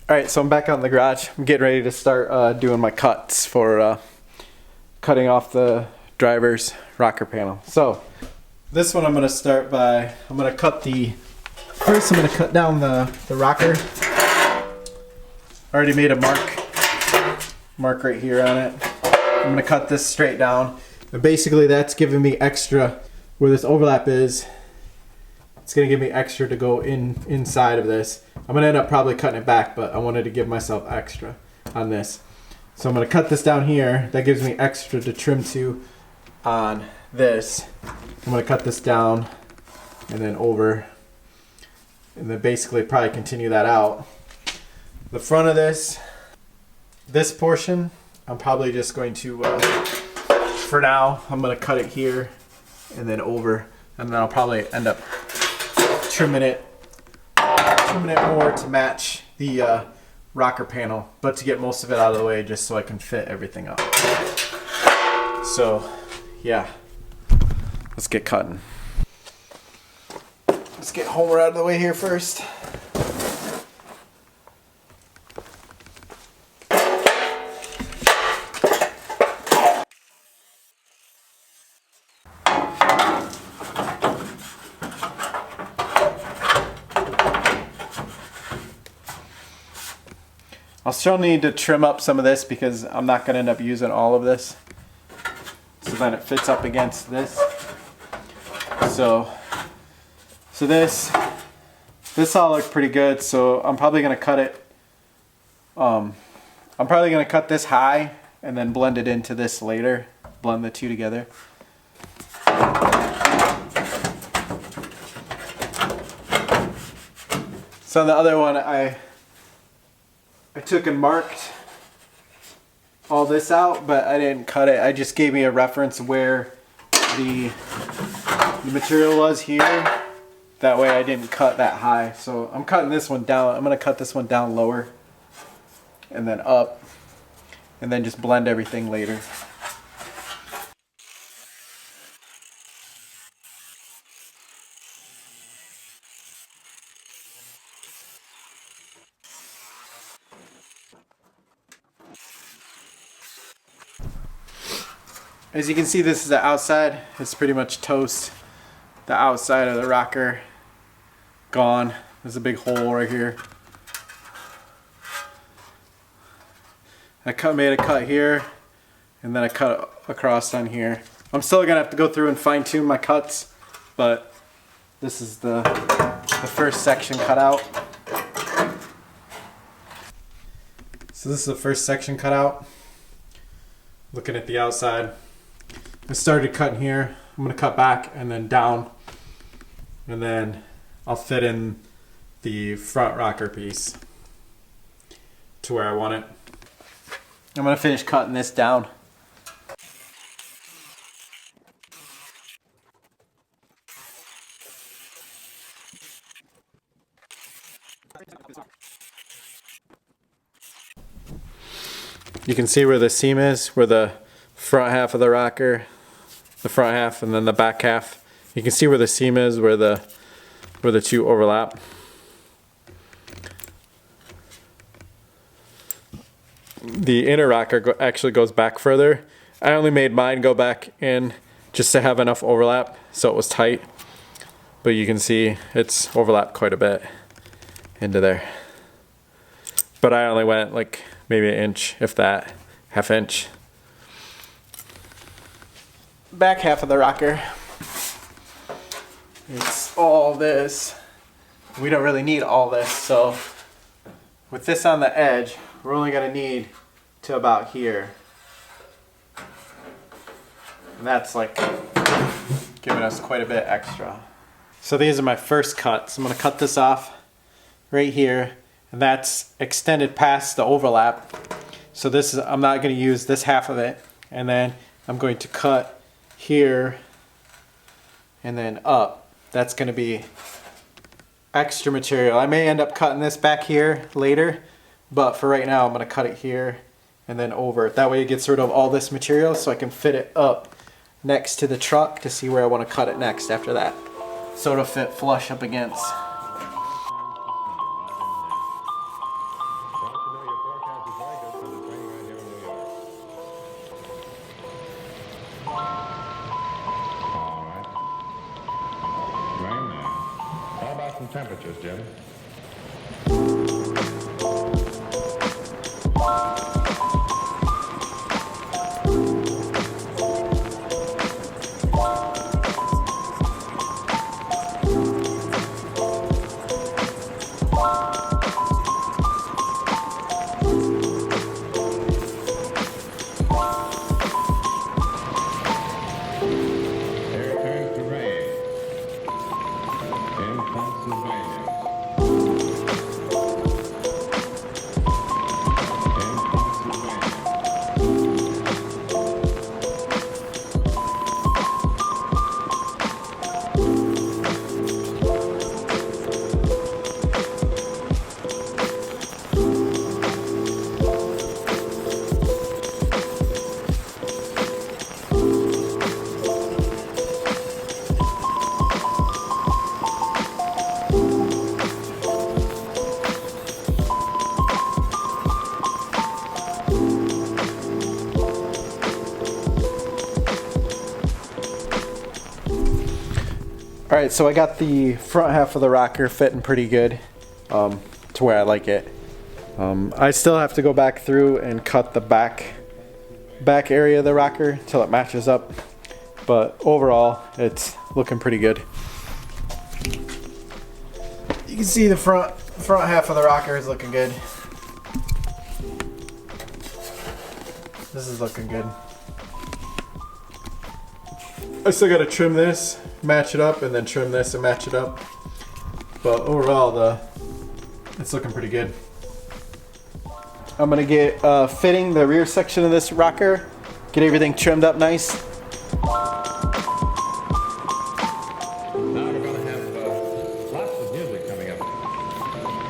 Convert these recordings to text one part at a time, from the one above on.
Alright, so I'm back out in the garage. I'm getting ready to start doing my cuts for cutting off the driver's rocker panel. So this one I'm going to start by, I'm going to cut down the rocker. Already made a mark right here on it. I'm going to cut this straight down. And basically that's giving me extra where this overlap is. It's going to give me extra to go inside of this. I'm going to end up probably cutting it back, but I wanted to give myself extra on this. So I'm going to cut this down here. That gives me extra to trim to on this. I'm going to cut this down and then over. And then basically probably continue that out. The front of this portion, I'm probably just going to, for now, I'm going to cut it here and then over. And then I'll probably end up trimming it more to match the rocker panel, but to get most of it out of the way just so I can fit everything up. So yeah, let's get cutting. Let's get Homer out of the way here first. I'll still need to trim up some of this because I'm not going to end up using all of this. So then it fits up against this. So this all looked pretty good. So I'm probably going to cut it. I'm probably going to cut this high and then blend it into this later. Blend the two together. So the other one I took and marked all this out, but I didn't cut it. I just gave me a reference where the material was here. That way I didn't cut that high. So I'm cutting this one down. I'm going to cut this one down lower and then up and then just blend everything later. As you can see, this is the outside. It's pretty much toast. The outside of the rocker gone. There's a big hole right here. I made a cut here, and then I cut across on here. I'm still gonna have to go through and fine tune my cuts, but this is the first section cut out. So this is the first section cut out. Looking at the outside. I started cutting here. I'm going to cut back and then down, and then I'll fit in the front rocker piece to where I want it. I'm going to finish cutting this down. You can see where the seam is, where the front half of the rocker, the front half and then the back half. You can see where the seam is, where the two overlap. The inner rocker actually goes back further. I only made mine go back in just to have enough overlap so it was tight. But you can see it's overlapped quite a bit into there. But I only went like maybe an inch, if that, half inch. Back half of the rocker, it's all this. We don't really need all this, so with this on the edge, we're only going to need to about here. And that's like giving us quite a bit extra. So these are my first cuts. I'm going to cut this off right here, and that's extended past the overlap. So this is, I'm not going to use this half of it, and then I'm going to cut here and then up. That's going to be extra material. I may end up cutting this back here later, but for right now I'm going to cut it here and then over. That way it gets rid of all this material so I can fit it up next to the truck to see where I want to cut it next after that. So it'll fit flush up against. temperatures, Jim? Alright, so I got the front half of the rocker fitting pretty good to where I like it. I still have to go back through and cut the back area of the rocker till it matches up, but overall it's looking pretty good. You can see the front half of the rocker is looking good. This is looking good. I still gotta trim this, match it up, and then trim this and match it up. But overall, it's looking pretty good. I'm gonna get fitting the rear section of this rocker, get everything trimmed up nice. Now we're going to have lots of music coming up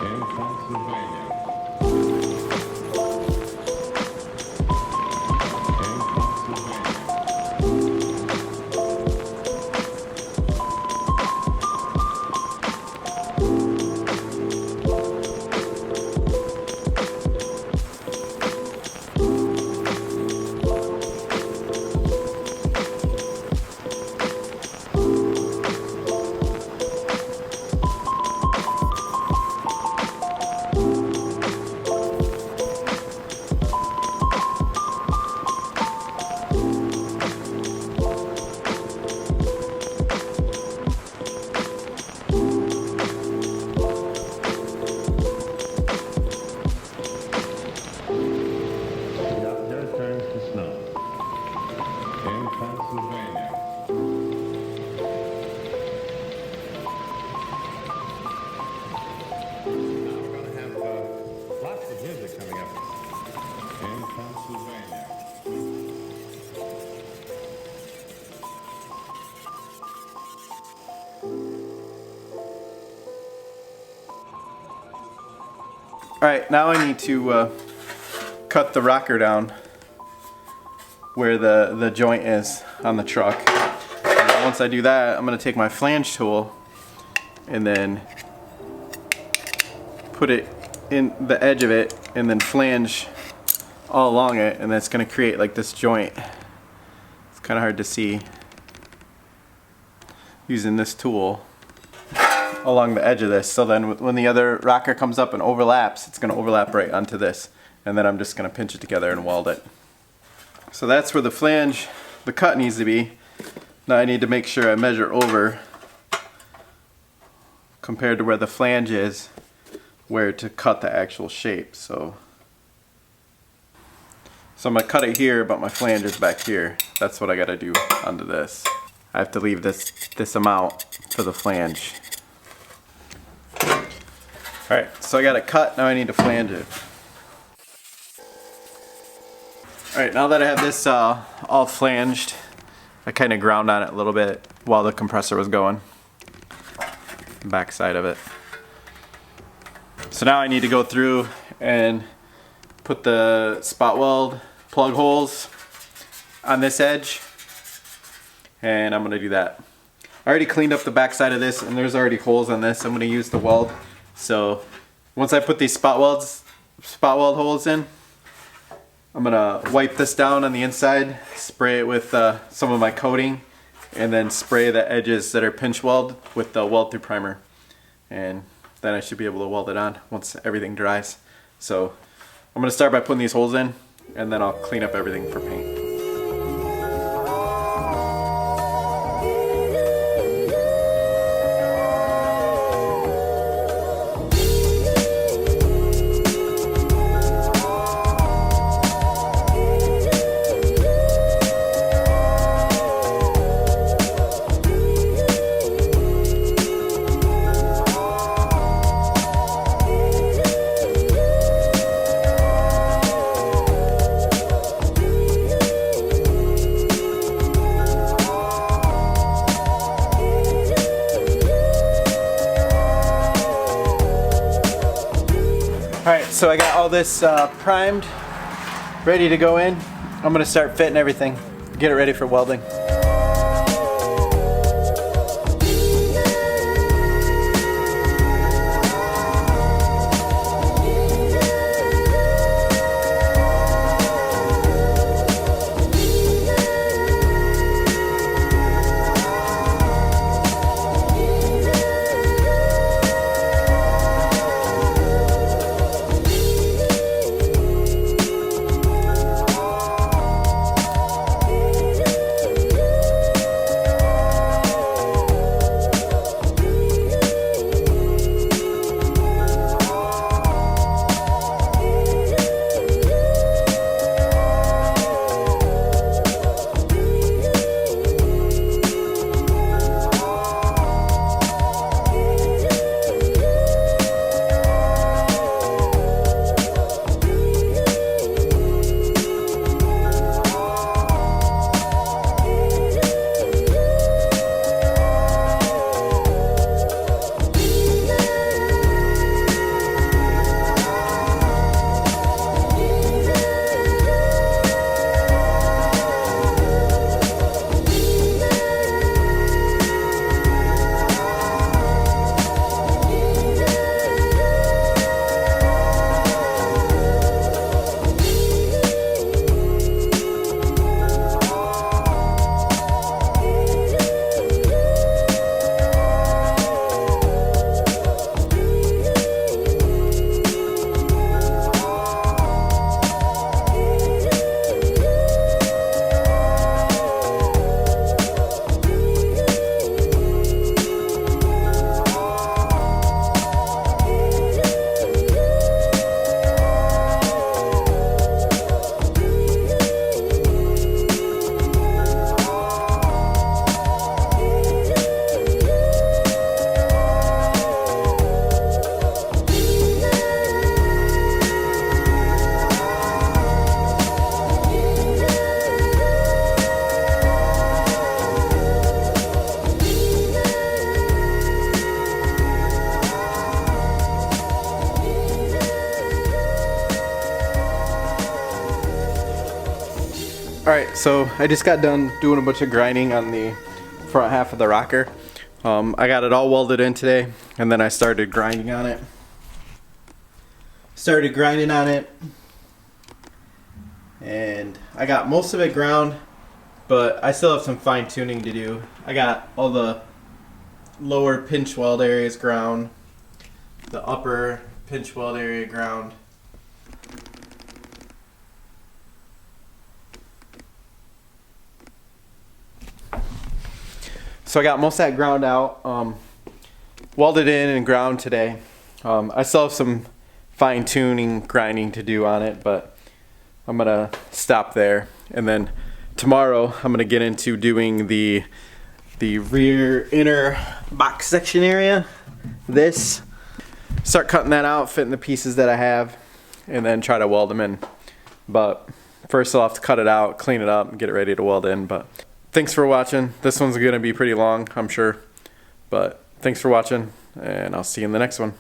in Pennsylvania. Alright, now I need to cut the rocker down where the joint is on the truck. And once I do that, I'm going to take my flange tool and then put it in the edge of it and then flange all along it, and that's going to create like this joint. It's kind of hard to see using this tool along the edge of this, so then when the other rocker comes up and overlaps, it's going to overlap right onto this, and then I'm just going to pinch it together and weld it. So that's where the flange, the cut needs to be. Now I need to make sure I measure over compared to where the flange is, where to cut the actual shape. So I'm going to cut it here, but my flange is back here. That's what I got to do onto this. I have to leave this amount for the flange. Alright, so I got it cut, now I need to flange it. Alright, now that I have this all flanged, I kind of ground on it a little bit while the compressor was going. Back side of it. So now I need to go through and put the spot weld plug holes on this edge, and I'm going to do that. I already cleaned up the back side of this, and there's already holes on this. I'm going to use the weld. So once I put these spot weld holes in, I'm gonna wipe this down on the inside, spray it with some of my coating, and then spray the edges that are pinch welded with the weld through primer. and then I should be able to weld it on once everything dries. So I'm gonna start by putting these holes in, and then I'll clean up everything for paint. Alright, so I got all this primed, ready to go in. I'm gonna start fitting everything, get it ready for welding. Alright, so I just got done doing a bunch of grinding on the front half of the rocker. I got it all welded in today, and then I started grinding on it. And I got most of it ground, but I still have some fine tuning to do. I got all the lower pinch weld areas ground, the upper pinch weld area ground. So I got most of that ground out, welded in and ground today. I still have some fine tuning grinding to do on it, but I'm gonna stop there. And then tomorrow I'm gonna get into doing the rear inner box section area. Start cutting that out, fitting the pieces that I have, and then try to weld them in. But first I'll have to cut it out, clean it up, and get it ready to weld in. But thanks for watching. This one's gonna be pretty long, I'm sure. But thanks for watching, and I'll see you in the next one.